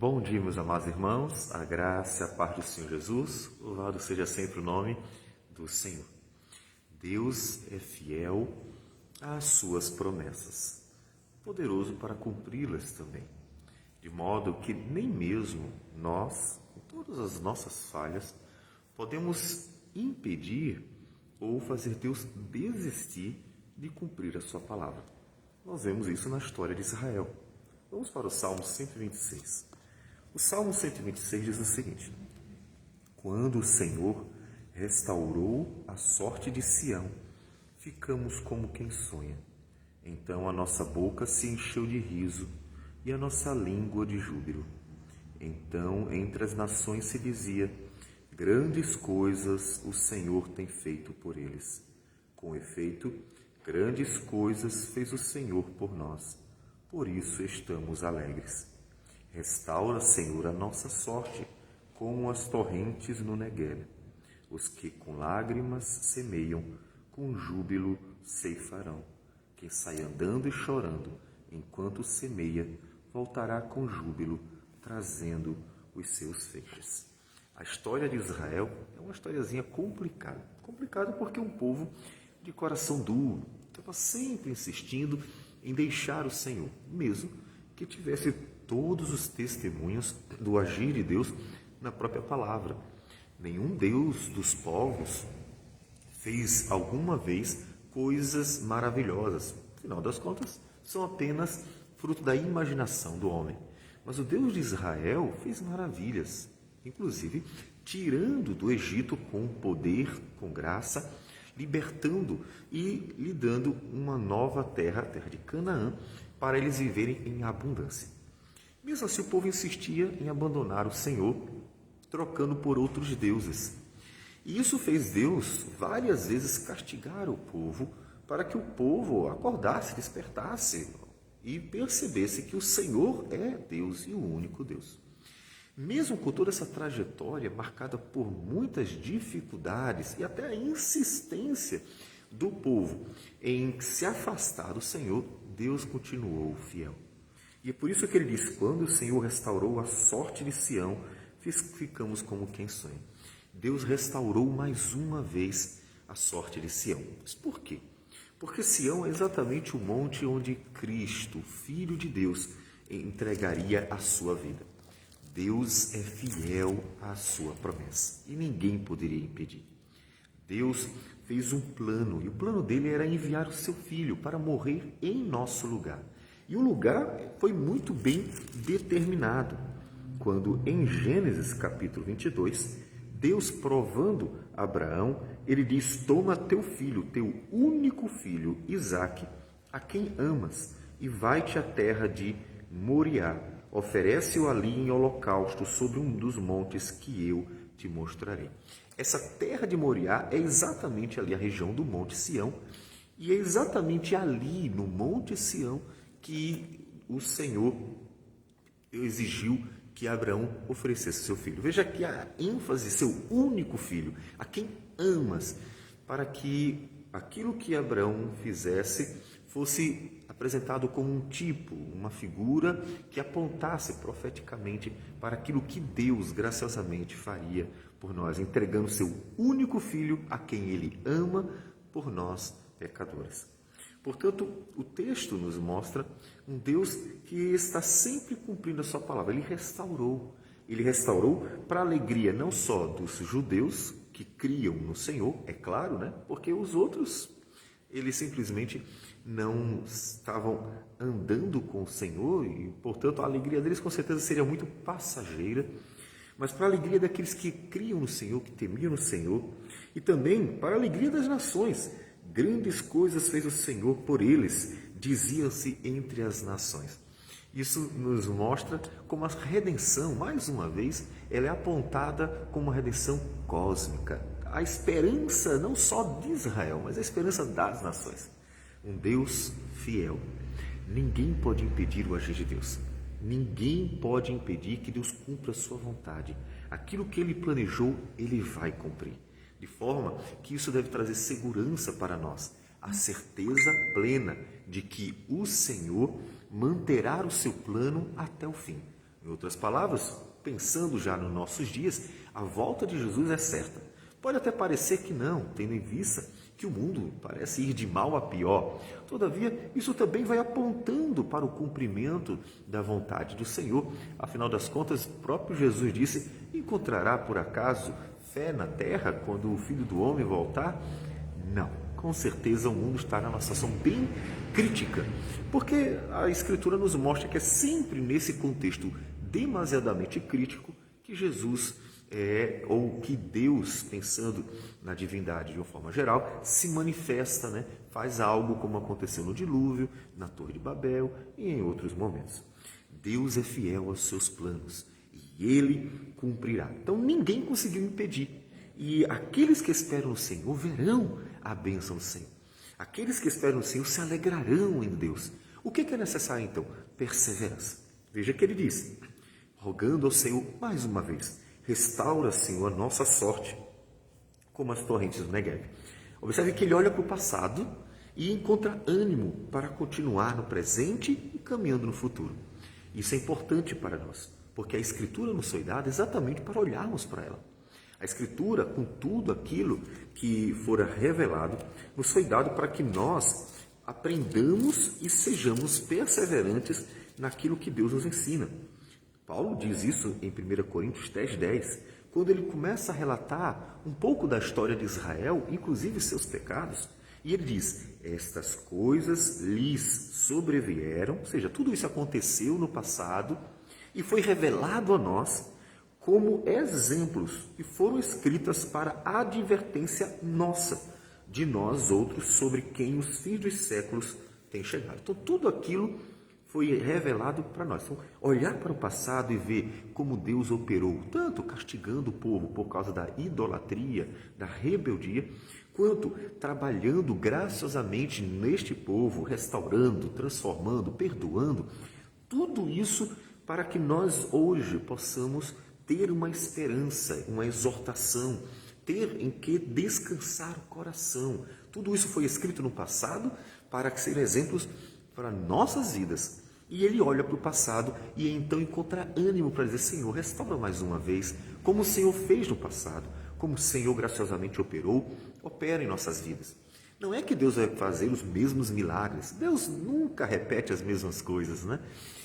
Bom dia, meus amados irmãos, a graça e a paz do Senhor Jesus, louvado seja sempre o nome do Senhor. Deus é fiel às suas promessas, poderoso para cumpri-las também, de modo que nem mesmo nós, com todas as nossas falhas, podemos impedir ou fazer Deus desistir de cumprir a sua palavra. Nós vemos isso na história de Israel. Vamos para o Salmo 126. O Salmo 126 diz o seguinte: quando o Senhor restaurou a sorte de Sião, ficamos como quem sonha. Então a nossa boca se encheu de riso e a nossa língua de júbilo. Então entre as nações se dizia: grandes coisas o Senhor tem feito por eles. Com efeito, grandes coisas fez o Senhor por nós. Por isso estamos alegres. Restaura, Senhor, a nossa sorte, como as torrentes no Negueb. Os que com lágrimas semeiam, com júbilo ceifarão. Quem sai andando e chorando, enquanto semeia, voltará com júbilo, trazendo os seus feixes. A história de Israel é uma historiazinha complicada. Complicada porque um povo de coração duro estava sempre insistindo em deixar o Senhor, mesmo que tivesse todos os testemunhos do agir de Deus na própria palavra. Nenhum Deus dos povos fez alguma vez coisas maravilhosas. Afinal das contas, são apenas fruto da imaginação do homem. Mas o Deus de Israel fez maravilhas, inclusive tirando do Egito com poder, com graça, libertando e lhe dando uma nova terra, a terra de Canaã, para eles viverem em abundância. Mesmo assim, o povo insistia em abandonar o Senhor, trocando por outros deuses. E isso fez Deus várias vezes castigar o povo, para que o povo acordasse, despertasse e percebesse que o Senhor é Deus e o único Deus. Mesmo com toda essa trajetória marcada por muitas dificuldades e até a insistência do povo em se afastar do Senhor, Deus continuou fiel. E é por isso que ele diz: quando o Senhor restaurou a sorte de Sião, ficamos como quem sonha. Deus restaurou mais uma vez a sorte de Sião. Mas por quê? Porque Sião é exatamente o monte onde Cristo, Filho de Deus, entregaria a sua vida. Deus é fiel à sua promessa e ninguém poderia impedir. Deus fez um plano e o plano dele era enviar o seu Filho para morrer em nosso lugar. E o lugar foi muito bem determinado, quando em Gênesis capítulo 22, Deus provando Abraão, ele diz: toma teu filho, teu único filho, Isaque, a quem amas, e vai-te à terra de Moriá. Oferece-o ali em holocausto sobre um dos montes que eu te mostrarei. Essa terra de Moriá é exatamente ali a região do Monte Sião, e é exatamente ali no Monte Sião que o Senhor exigiu que Abraão oferecesse seu filho. Veja que a ênfase, seu único filho, a quem amas, para que aquilo que Abraão fizesse fosse apresentado como um tipo, uma figura que apontasse profeticamente para aquilo que Deus graciosamente faria por nós, entregando seu único filho a quem ele ama por nós pecadores. Portanto, o texto nos mostra um Deus que está sempre cumprindo a sua palavra. Ele restaurou para a alegria não só dos judeus que criam no Senhor, é claro, né? Porque os outros, eles simplesmente não estavam andando com o Senhor e, portanto, a alegria deles com certeza seria muito passageira, mas para a alegria daqueles que criam no Senhor, que temiam no Senhor, e também para a alegria das nações. Grandes coisas fez o Senhor por eles, diziam-se entre as nações. Isso nos mostra como a redenção, mais uma vez, ela é apontada como uma redenção cósmica. A esperança não só de Israel, mas a esperança das nações. Um Deus fiel. Ninguém pode impedir o agir de Deus. Ninguém pode impedir que Deus cumpra a sua vontade. Aquilo que Ele planejou, Ele vai cumprir. De forma que isso deve trazer segurança para nós. A certeza plena de que o Senhor manterá o seu plano até o fim. Em outras palavras, pensando já nos nossos dias, a volta de Jesus é certa. Pode até parecer que não, tendo em vista que o mundo parece ir de mal a pior. Todavia, isso também vai apontando para o cumprimento da vontade do Senhor. Afinal das contas, o próprio Jesus disse: encontrará por acaso fé na terra quando o Filho do Homem voltar? Não, com certeza o mundo está numa situação bem crítica, porque a Escritura nos mostra que é sempre nesse contexto demasiadamente crítico que Jesus ou que Deus, pensando na divindade de uma forma geral, se manifesta, né? Faz algo como aconteceu no dilúvio, na Torre de Babel e em outros momentos. Deus é fiel aos seus planos e Ele cumprirá. Então ninguém conseguiu impedir. E aqueles que esperam no Senhor verão a bênção do Senhor. Aqueles que esperam no Senhor se alegrarão em Deus. O que é necessário então? Perseverança. Veja que ele diz: rogando ao Senhor mais uma vez, restaura, Senhor, a nossa sorte, como as torrentes do Negev. Observe que ele olha para o passado e encontra ânimo para continuar no presente e caminhando no futuro. Isso é importante para nós, porque a Escritura nos foi dada exatamente para olharmos para ela. A Escritura, com tudo aquilo que fora revelado, nos foi dado para que nós aprendamos e sejamos perseverantes naquilo que Deus nos ensina. Paulo diz isso em 1 Coríntios 10, quando ele começa a relatar um pouco da história de Israel, inclusive seus pecados, e ele diz: estas coisas lhes sobrevieram, ou seja, tudo isso aconteceu no passado e foi revelado a nós como exemplos que foram escritas para advertência nossa, de nós outros, sobre quem os fins dos séculos têm chegado. Então, tudo aquilo foi revelado para nós. Então, olhar para o passado e ver como Deus operou, tanto castigando o povo por causa da idolatria, da rebeldia, quanto trabalhando graciosamente neste povo, restaurando, transformando, perdoando, tudo isso para que nós hoje possamos ter uma esperança, uma exortação, ter em que descansar o coração. Tudo isso foi escrito no passado para que sejam exemplos para nossas vidas. E ele olha para o passado e então encontra ânimo para dizer: Senhor, restaura mais uma vez, como o Senhor fez no passado, como o Senhor graciosamente operou, opera em nossas vidas. Não é que Deus vai fazer os mesmos milagres. Deus nunca repete as mesmas coisas, né?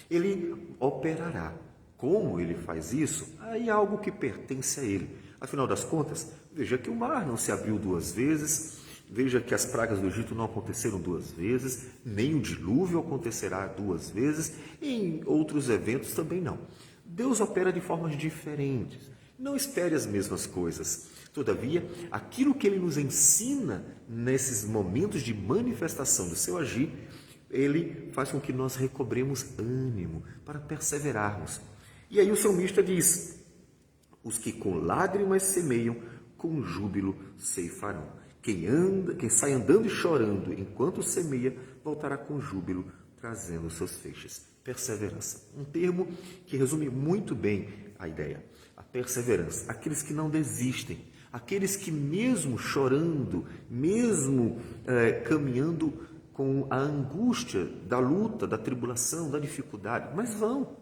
Ele operará. Como ele faz isso? Aí é algo que pertence a ele. Afinal das contas, veja que o mar não se abriu duas vezes, veja que as pragas do Egito não aconteceram duas vezes, nem o dilúvio acontecerá duas vezes, e em outros eventos também não. Deus opera de formas diferentes. Não espere as mesmas coisas. Todavia, aquilo que ele nos ensina nesses momentos de manifestação do seu agir, ele faz com que nós recobremos ânimo para perseverarmos. E aí o salmista diz: os que com lágrimas semeiam, com júbilo ceifarão. Quem sai andando e chorando enquanto semeia, voltará com júbilo, trazendo seus feixes. Perseverança. Um termo que resume muito bem a ideia. A perseverança. Aqueles que não desistem. Aqueles que mesmo chorando, mesmo caminhando com a angústia da luta, da tribulação, da dificuldade, mas vão.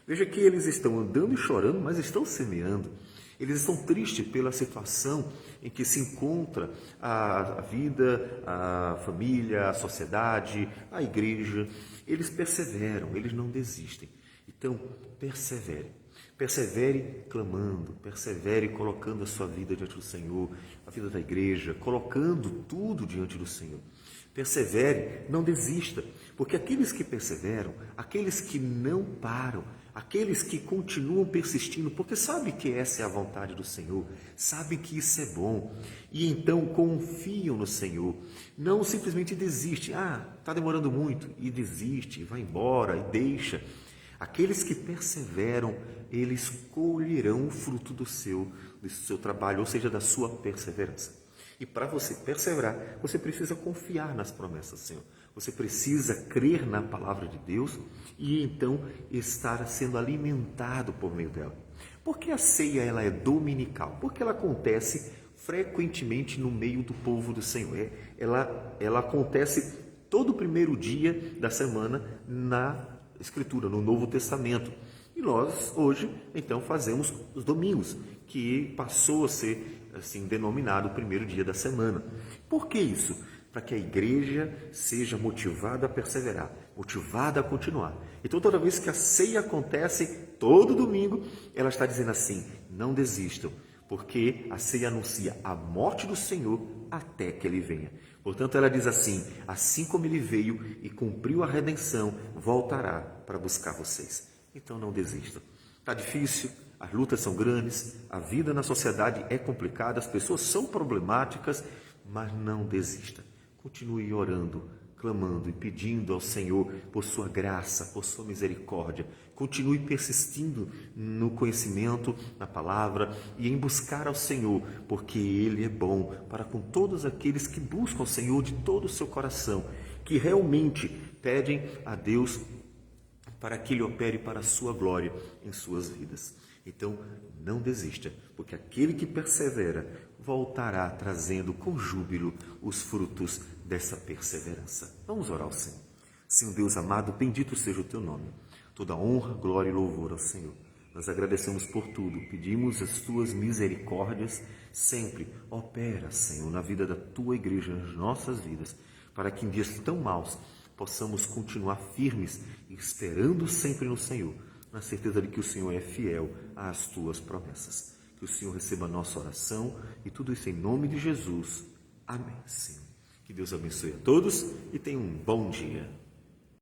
Veja que eles estão andando e chorando, mas estão semeando. Eles estão tristes pela situação em que se encontra a vida, a família, a sociedade, a igreja. Eles perseveram, eles não desistem. Então, persevere. Persevere clamando, persevere colocando a sua vida diante do Senhor, a vida da igreja, colocando tudo diante do Senhor. Persevere, não desista, porque aqueles que perseveram, aqueles que não param, aqueles que continuam persistindo, porque sabem que essa é a vontade do Senhor, sabem que isso é bom, e então confiam no Senhor, não simplesmente desistem, está demorando muito, e desiste, e vai embora, e deixa. Aqueles que perseveram, eles colherão o fruto do seu trabalho, ou seja, da sua perseverança. E para você perseverar, você precisa confiar nas promessas do Senhor. Você precisa crer na palavra de Deus e então estar sendo alimentado por meio dela. Por que a ceia ela é dominical? Porque ela acontece frequentemente no meio do povo do Senhor. Ela acontece todo o primeiro dia da semana na Escritura, no Novo Testamento. E nós, hoje, então, fazemos os domingos, que passou a ser, assim, denominado o primeiro dia da semana. Por que isso? Para que a igreja seja motivada a perseverar, motivada a continuar. Então, toda vez que a ceia acontece, todo domingo, ela está dizendo assim: não desistam, porque a ceia anuncia a morte do Senhor até que Ele venha. Portanto, ela diz assim como Ele veio e cumpriu a redenção, voltará para buscar vocês. Então, não desistam. Está difícil, as lutas são grandes, a vida na sociedade é complicada, as pessoas são problemáticas, mas não desista. Continue orando, clamando e pedindo ao Senhor por sua graça, por sua misericórdia. Continue persistindo no conhecimento, na palavra e em buscar ao Senhor, porque Ele é bom para com todos aqueles que buscam o Senhor de todo o seu coração, que realmente pedem a Deus para que Ele opere para a sua glória em suas vidas. Então, não desista, porque aquele que persevera voltará trazendo com júbilo os frutos dessa perseverança. Vamos orar ao Senhor. Senhor Deus amado, bendito seja o teu nome. Toda honra, glória e louvor ao Senhor. Nós agradecemos por tudo, pedimos as tuas misericórdias, sempre opera, Senhor, na vida da tua igreja, nas nossas vidas, para que em dias tão maus possamos continuar firmes e esperando sempre no Senhor, na certeza de que o Senhor é fiel às tuas promessas. Que o Senhor receba a nossa oração e tudo isso em nome de Jesus. Amém, Senhor. Que Deus abençoe a todos e tenha um bom dia.